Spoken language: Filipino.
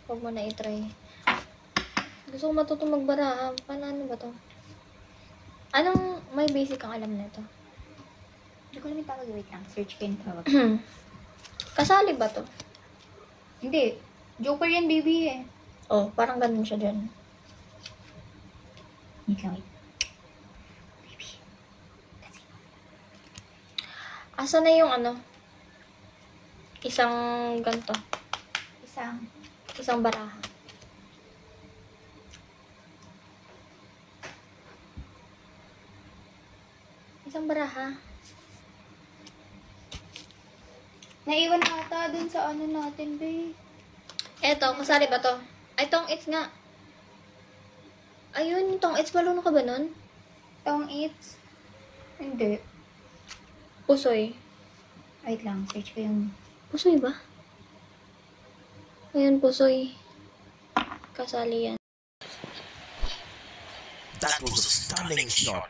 Huwag mo na i-try. Gusto ko matutong magbara. Paano ba to? Anong may basic kang alam na ito? Hindi ko alam yung tawag. Wait lang. Search ko yung tawag. Kasali ba to? Hindi. Joker yan, baby eh. Oh, parang ganun siya dyan. Wait lang, wait. Baby. Asa na yung ano? Isang ganto. Isang baraha. Isang baraha. Naiwan na ata dun sa ano natin, babe. Eto, kasali ba to? Ay, tong it's nga. Ayun, tong it's. Malunod ka ba nun? Tong it's. Hindi. Pusoy. Wait lang. Search ko yung... Pusoy ba? Ayun, pusoy. Kasali yan. That was a stunning shot.